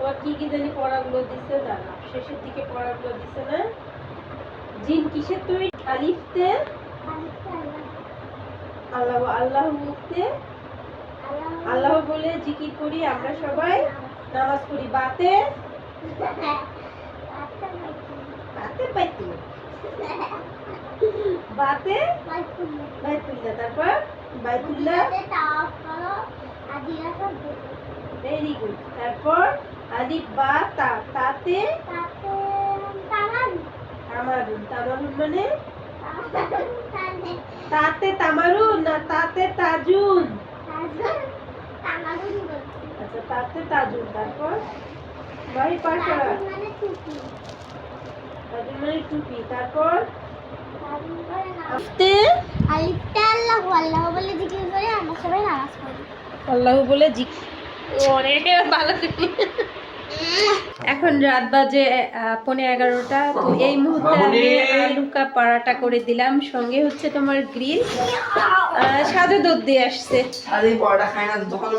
তোমার কি কি জানি পড়াগুলো দিছে জানা, শেষের দিকে পড়াগুলো দিছে না। জিন কিসের তৈরি? আলিফতে আল্লাহ, আল্লাহ মুখতে আল্লাহ বলে জিকির করি আমরা সবাই, নামাজ পড়ি। বাতে বাতে পাইতি বাতে বাইতুল্লাহ, তারপর বাইতুল্লাহ ভেরি গুড। তারপর আলিফ বা তা, তাতে তামারুন, তামারুন মানে তাতে তামারুন না তাতে তাজুন? আচ্ছা তাতে তাজুন। তারপর বাড়ি পাশা তাজুন মানে টুপি। তারপর আল্লাহ বলে জিকির করে আমরা সবাই নামাজ পড়ি। আল্লাহ বলে জিকির ওরে ভালো। এখন রাত বাজে 11:15। তো এই মুহূর্তে আমি আলুকা পরাটা করে দিলাম, সঙ্গে হচ্ছে তোমার গ্রিল। সাজে দুধ দিয়ে আসছে,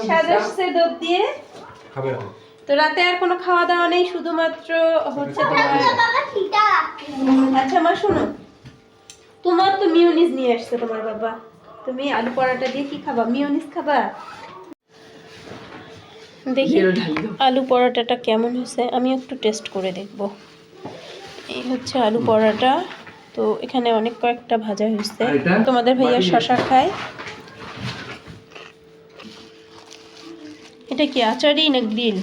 সাজে আসছে দুধ দিয়ে। তো রাতে আর কোনো খাওয়া দাওয়া নেই, শুধুমাত্র হচ্ছে তোমার। আচ্ছা মা শোনো, তোমার তো মিউনিস নিয়ে আসছে তোমার বাবা, তুমি আলু পরাটা দিয়ে কি খাবা? মিউনিস খাবা? দেখি আলু পরোটাটা কেমন হয়েছে, আমি একটু টেস্ট করে দেখব। এই হচ্ছে আলু পরোটা। তো এখানে অনেক কয়েকটা ভাজা হয়েছে। তোমাদের ভাইয়া শশা খায়। এটা কি আচারি না গ্রিল?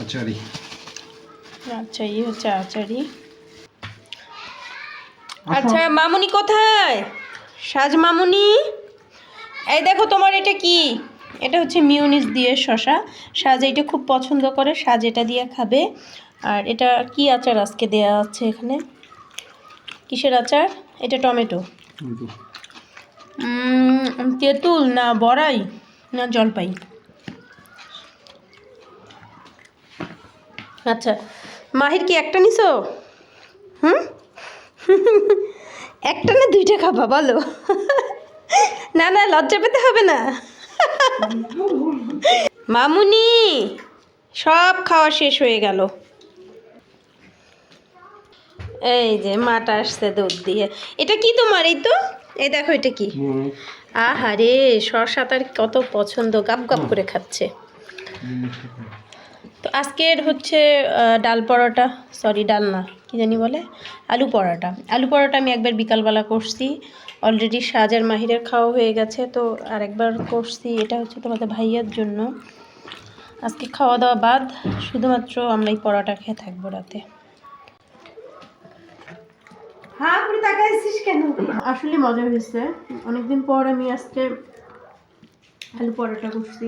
আচারি। আচ্ছা এই হচ্ছে আচারি। আচ্ছা মামুনি কোথায়? সাজ মামুনি, এই দেখো তোমার এটা কি? এটা হচ্ছে মিউনিস দিয়ে শশা। সাজ এটা খুব পছন্দ করে, সাজ এটা দিয়ে খাবে। আর এটা কি আচার আজকে দেয়া আছে এখানে? কিসের আচার এটা? টমেটো, তেঁতুল না বড়াই না জলপাই? আচ্ছা মাহির কি একটা নিছো? একটা না দুইটা খাবা বলো? না না লজ্জা পেতে হবে না। মামুনি সব খাওয়া শেষ হয়ে গেল। এই যে মাটা আসছে দুধ দিয়ে। এটা কি তোমার? এই তো, এই দেখো এটা কি? আহারে শসা তার কত পছন্দ, গাপ গাপ করে খাচ্ছে। তো আজকের হচ্ছে ডাল পরোটা, সরি ডাল না কি জানি বলে, আলু পরোটা। আলু পরোটা আমি একবার বিকালবেলা করছি, অলরেডি সাজের মাহিরের খাওয়া হয়ে গেছে। তো আরেকবার করছি, এটা হচ্ছে তোমাদের ভাইয়ার জন্য। আজকে খাওয়া দাওয়া বাদ, শুধুমাত্র আমরা এই পরোটা খেয়ে থাকবো রাতে। হ্যাঁ পুরো তাকাইছিস কেন? আসলে মজা হয়েছে, অনেকদিন পর আমি আজকে আলু পরোটা করছি।